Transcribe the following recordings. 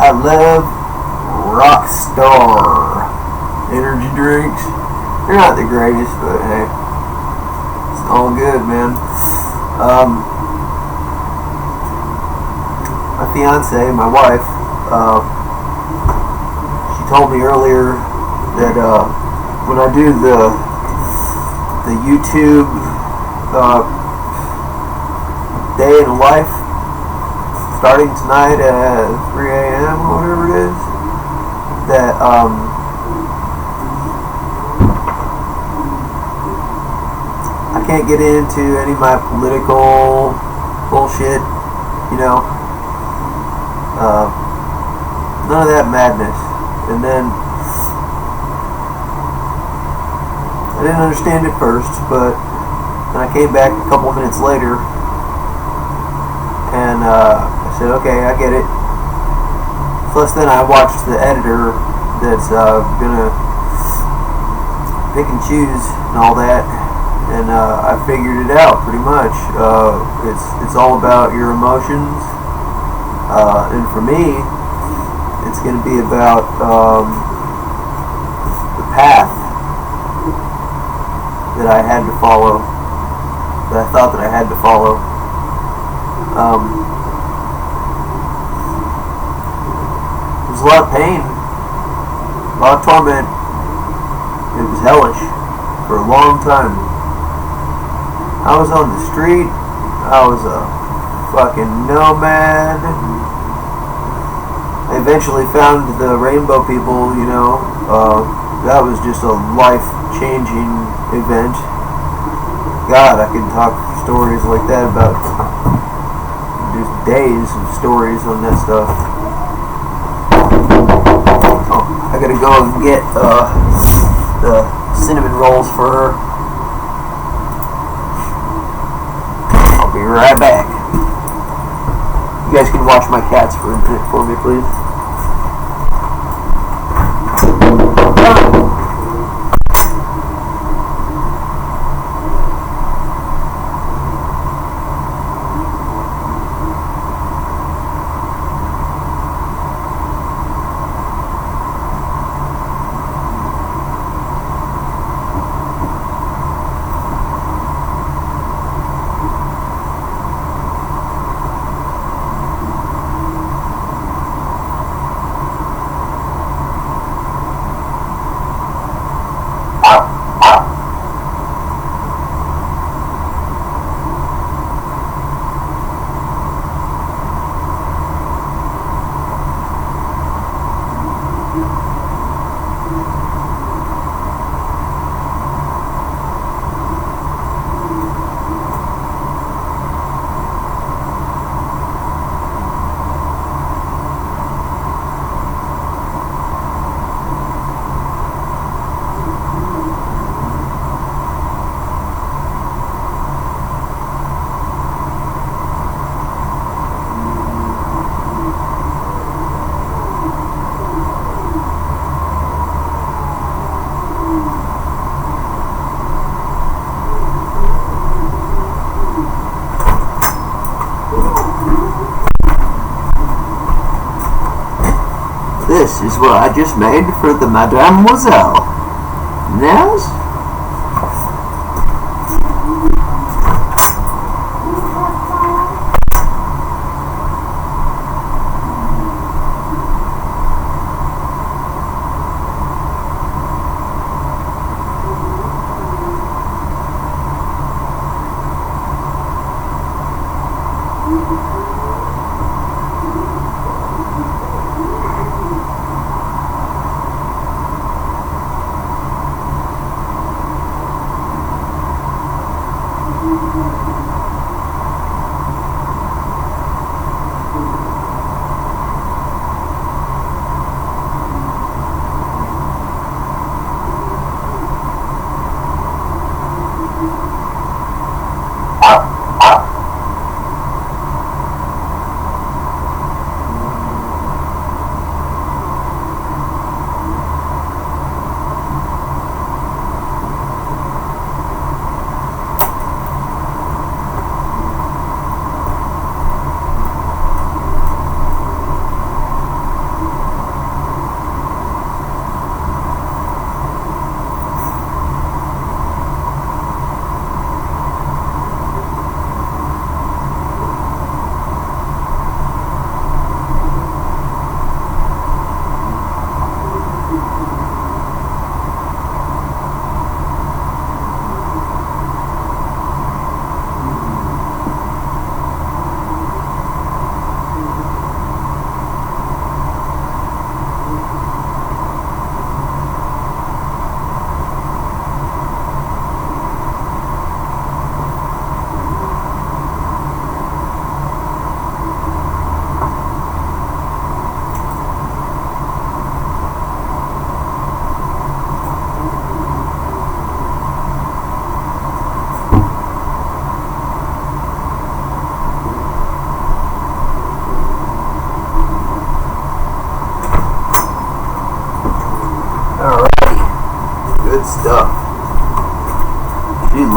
I love Rockstar energy drinks. They're not the greatest, but hey, it's all good, man. My fiance, my wife, she told me earlier that when I do the YouTube day in the life, starting tonight at 3 a.m. or whatever it is, that I can't get into any of my political bullshit, you know, none of that madness. And then I didn't understand it first, but then I came back a couple of minutes later and I said, okay, I get it. Plus then I watched the editor that's gonna pick and choose and all that, and I figured it out pretty much. It's all about your emotions, and for me, it's gonna be about the path that I had to follow, that I thought that I had to follow. There was a lot of pain, a lot of torment. It was hellish for a long time. I was on the street. I was a fucking nomad. I eventually found the rainbow people, you know. That was just a life-changing event. God, I could talk stories like that about just days of stories on that stuff. Oh, I gotta go and get the cinnamon rolls for her. I'll be right back. You guys can watch my cats for a minute for me, please. This is what I just made for the Mademoiselle. Yes?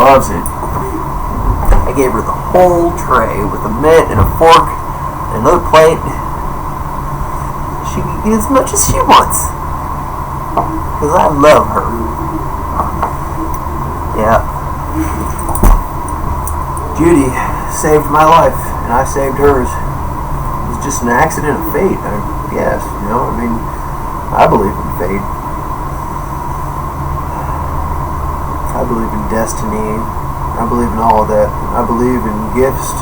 loves it. I gave her the whole tray with a mitt and a fork and another plate. She can get as much as she wants. Because I love her. Yeah. Judy saved my life, and I saved hers. It was just an accident of fate, I guess. You know, I mean, I believe in fate. I believe in destiny. I believe in all of that. I believe in gifts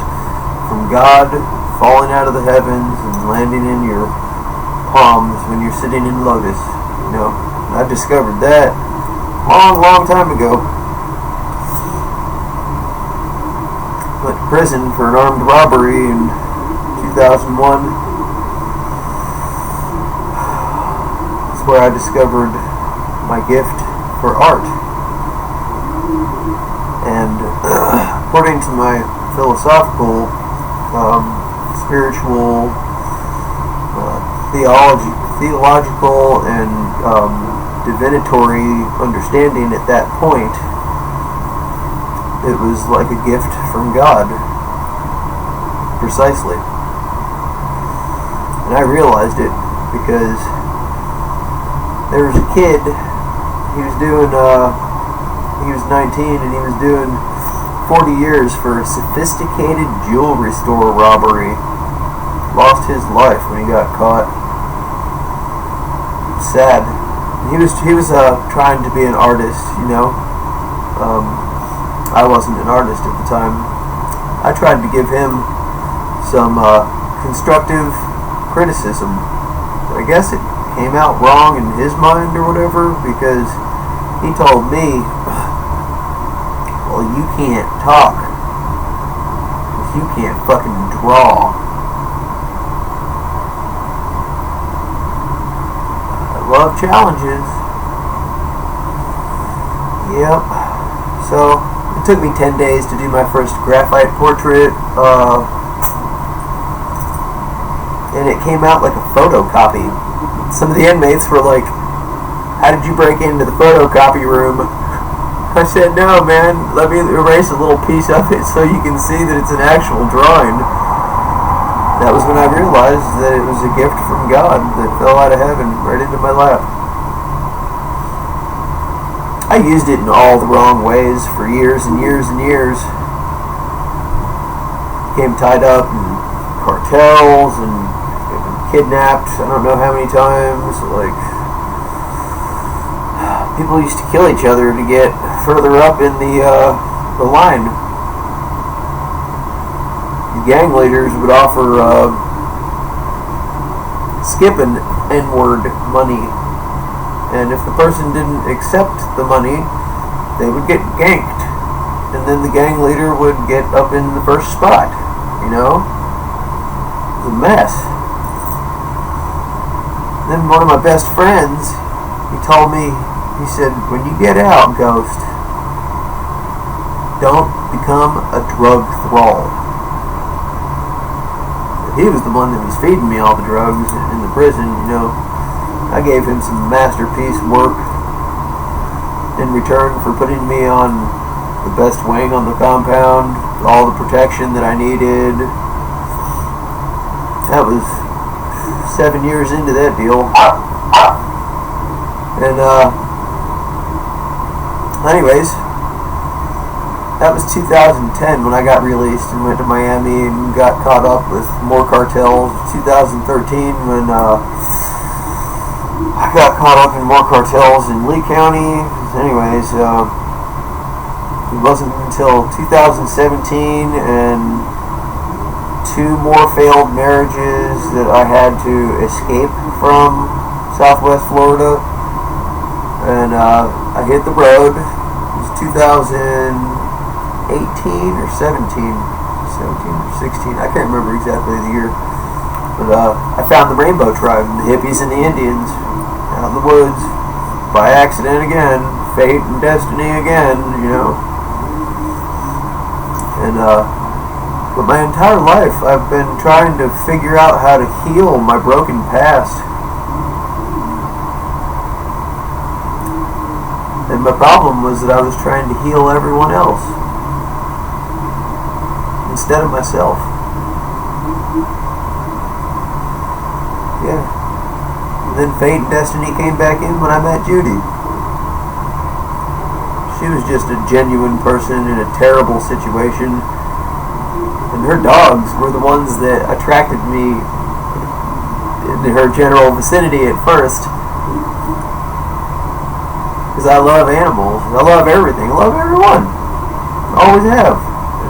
from God falling out of the heavens and landing in your palms when you're sitting in lotus. You know, I discovered that long time ago. Went to prison for an armed robbery in 2001. That's where I discovered my gift for art. And according to my philosophical, spiritual, theological, and divinatory understanding at that point, it was like a gift from God. Precisely. And I realized it because there was a kid, he was 19, and he was doing 40 years for a sophisticated jewelry store robbery. Lost his life when he got caught. Sad. He was trying to be an artist, you know. I wasn't an artist at the time. I tried to give him some constructive criticism. I guess it came out wrong in his mind or whatever, because he told me, well, you can't talk if you can't fucking draw. I love challenges. Yep. So it took me 10 days to do my first graphite portrait, and it came out like a photocopy. Some of the inmates were like, "How did you break into the photocopy room?" I said, "No, man, let me erase a little piece of it so you can see that it's an actual drawing." That was when I realized that it was a gift from God that fell out of heaven right into my lap. I used it in all the wrong ways for years and years and years. Became tied up in cartels and kidnapped I don't know how many times. Like, people used to kill each other to get further up in the line. The gang leaders would offer skipping N-word money. And if the person didn't accept the money, they would get ganked. And then the gang leader would get up in the first spot. You know? It was a mess. Then one of my best friends, he told me, he said, "When you get out, Ghost, don't become a drug thrall." He was the one that was feeding me all the drugs in the prison, you know. I gave him some masterpiece work in return for putting me on the best wing on the compound, all the protection that I needed. That was 7 years into that deal. And anyways, that was 2010 when I got released and went to Miami and got caught up with more cartels. 2013 when I got caught up in more cartels in Lee County. Anyways, it wasn't until 2017 and 2 more failed marriages that I had to escape from Southwest Florida. And I hit the road. It was 2018 or 17 or 16. I can't remember exactly the year. But I found the Rainbow Tribe, the hippies and the Indians, out in the woods, by accident again, fate and destiny again, you know. And but my entire life I've been trying to figure out how to heal my broken past. And my problem was that I was trying to heal everyone else instead of myself. Yeah. And then fate and destiny came back in when I met Judy. She was just a genuine person in a terrible situation. And her dogs were the ones that attracted me in her general vicinity at first. Because I love animals. I love everything. I love everyone. Always have.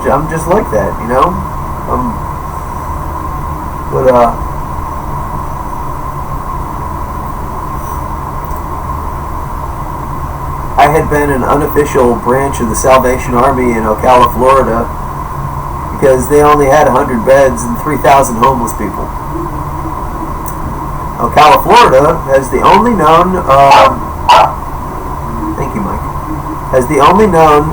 I'm just like that, you know? I had been an unofficial branch of the Salvation Army in Ocala, Florida, because they only had 100 beds and 3,000 homeless people. Ocala, Florida has the only known, thank you, Mike, has the only known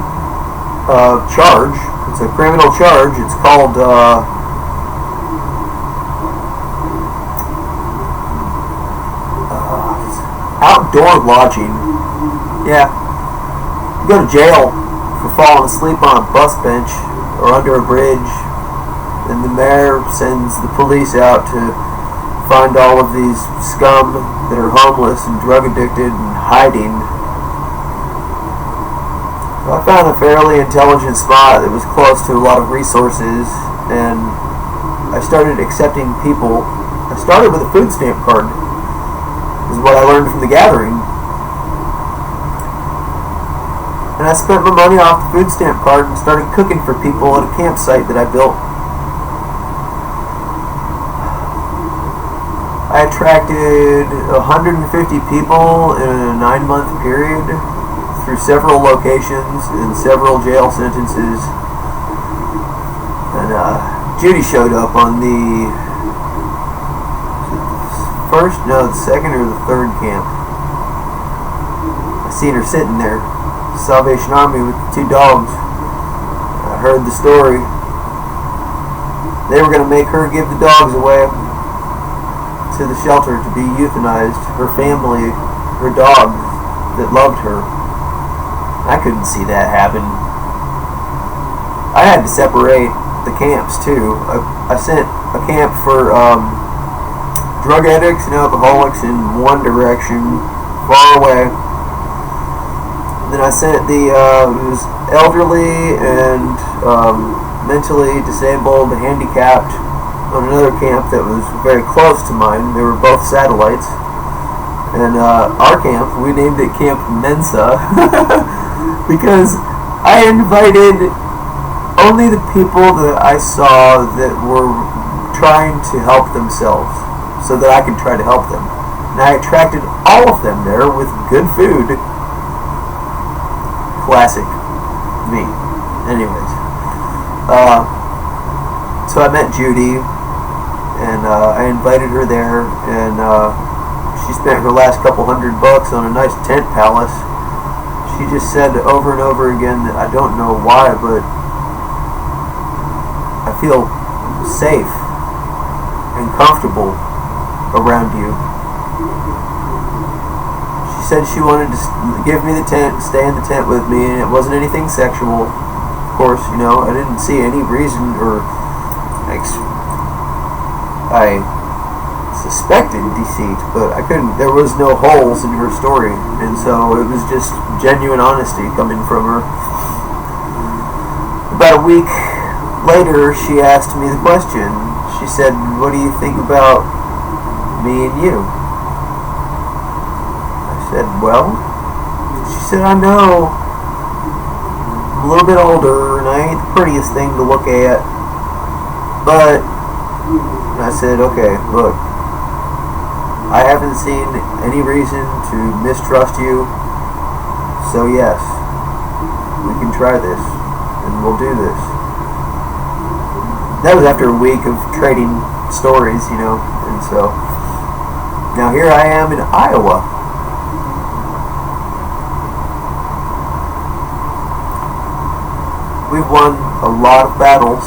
charge. It's a criminal charge. It's called outdoor lodging. Yeah. You go to jail for falling asleep on a bus bench or under a bridge, and the mayor sends the police out to find all of these scum that are homeless and drug addicted and hiding. So I found a fairly intelligent spot that was close to a lot of resources, and I started accepting people. I started with a food stamp card. This is what I learned from the gathering. And I spent my money off the food stamp card and started cooking for people at a campsite that I built. I attracted 150 people in a 9-month period through several locations and several jail sentences. And Judy showed up on the second or the third camp. I seen her sitting there, Salvation Army with the 2 dogs. I heard the story. They were going to make her give the dogs away to the shelter to be euthanized. Her family, her dogs that loved her. I couldn't see that happen. I had to separate the camps too. I sent a camp for drug addicts and alcoholics in one direction, far away. Then I sent the it was elderly and mentally disabled, handicapped, on another camp that was very close to mine. They were both satellites. And our camp, we named it Camp Mensa because I invited only the people that I saw that were trying to help themselves so that I could try to help them. And I attracted all of them there with good food. Classic me. Anyways. So I met Judy, and I invited her there, and she spent her last couple $100 on a nice tent palace. She just said over and over again that I don't know why, but I feel safe and comfortable around you. She said she wanted to give me the tent, stay in the tent with me, and it wasn't anything sexual. Of course, you know, I didn't see any reason, or I suspected deceit, but I couldn't. There was no holes in her story, and so it was just genuine honesty coming from her. About a week later, she asked me the question. She said, "What do you think about me and you?" I said, "Well," she said, "I know I'm a little bit older and I ain't the prettiest thing to look at, but," and I said, "Okay, look, I haven't seen any reason to mistrust you, so yes, we can try this, and we'll do this." That was after a week of trading stories, you know, and so now here I am in Iowa. We've won a lot of battles.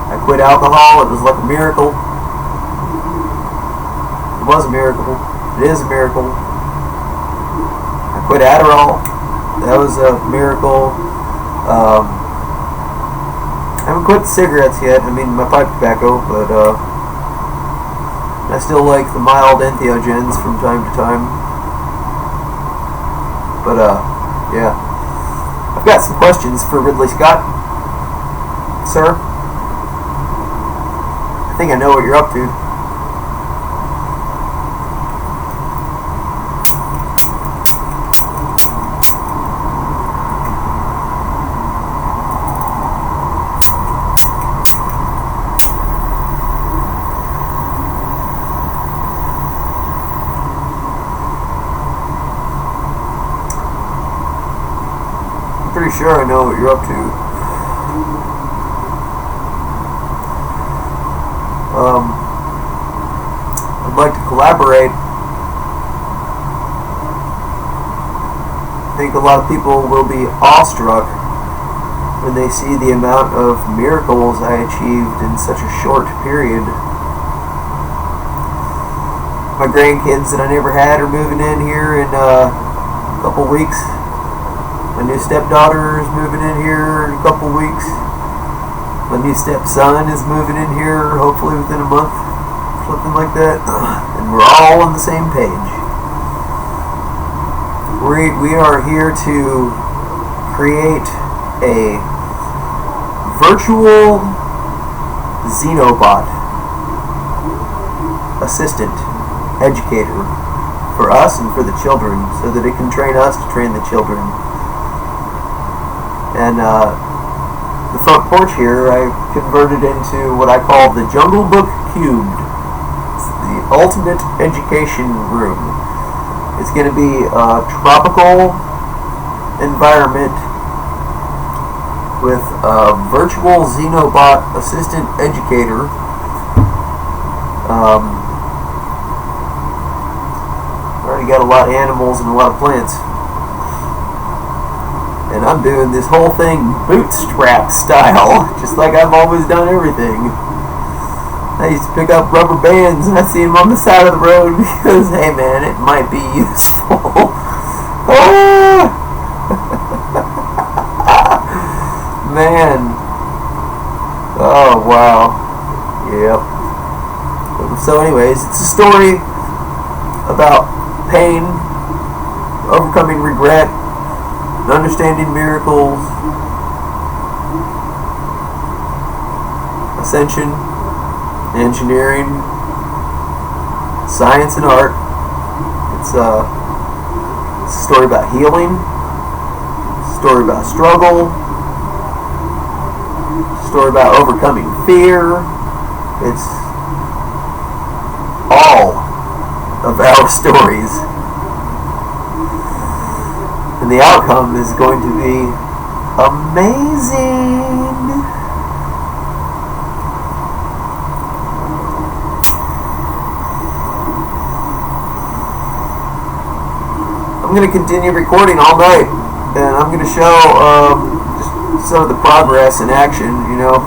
I quit alcohol. It was like a miracle. It was a miracle. It is a miracle. I quit Adderall. That was a miracle. I haven't quit cigarettes yet. I mean, my pipe tobacco, but I still like the mild entheogens from time to time. But yeah, I've got some questions for Ridley Scott, sir. I think I know what you're up to. Pretty sure I know what you're up to. I'd like to collaborate. I think a lot of people will be awestruck when they see the amount of miracles I achieved in such a short period. My grandkids that I never had are moving in here in a couple weeks. My new stepdaughter is moving in here in a couple weeks. My new stepson is moving in here hopefully within a month, something like that. And we're all on the same page. We are here to create a virtual Xenobot assistant educator for us and for the children, so that it can train us to train the children. And the front porch here I converted into what I call the Jungle Book Cubed. It's the ultimate education room. It's going to be a tropical environment with a virtual Xenobot assistant educator. Already got a lot of animals and a lot of plants. And I'm doing this whole thing bootstrap style, just like I've always done everything. I used to pick up rubber bands and I see them on the side of the road because, hey man, it might be useful. Man. Oh, wow. Yep. So anyways, it's a story about pain, overcoming regret, understanding miracles, ascension, engineering, science and art. It's a story about healing, a story about struggle, a story about overcoming fear. It's all of our stories. And the outcome is going to be amazing. I'm going to continue recording all night, and I'm going to show just some of the progress in action, you know.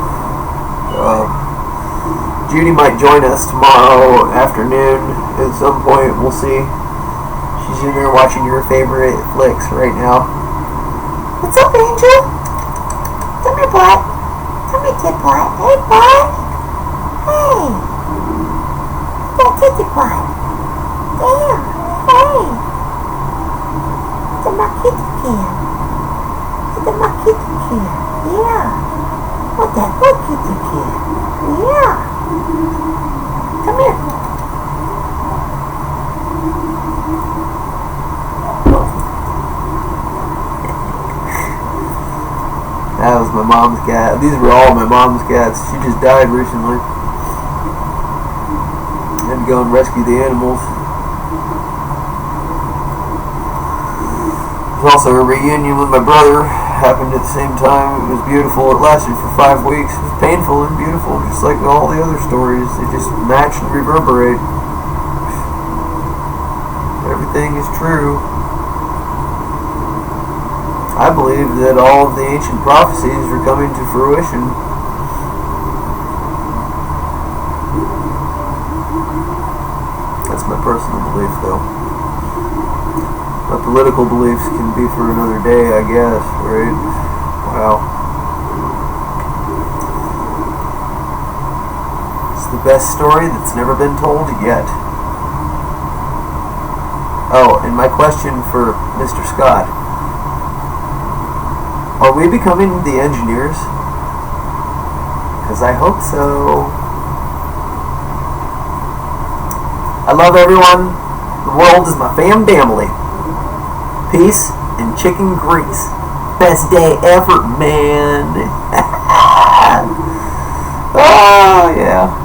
Judy might join us tomorrow afternoon at some point. We'll see. She's in there watching your favorite flicks right now. What's up, Angel? Come here, bud. Come here, kid, bud. Hey, bud. Hey. Don't take it, bud. There. Hey. It's a Makita kid. It's a Makita kid. Yeah. What's that Makita kid? Yeah. Come here. That was my mom's cat. These were all my mom's cats. She just died recently. I had to go and rescue the animals. There's also a reunion with my brother. Happened at the same time. It was beautiful. It lasted for 5 weeks. It was painful and beautiful, just like all the other stories. They just match and reverberate. Everything is true. I believe that all of the ancient prophecies are coming to fruition. That's my personal belief, though. Our political beliefs can be for another day, I guess, right? Wow. It's the best story that's never been told yet. Oh, and my question for Mr. Scott. Are we becoming the engineers? Because I hope so. I love everyone. The world is my family. Peace and chicken grease. Best day ever, man. Oh, yeah.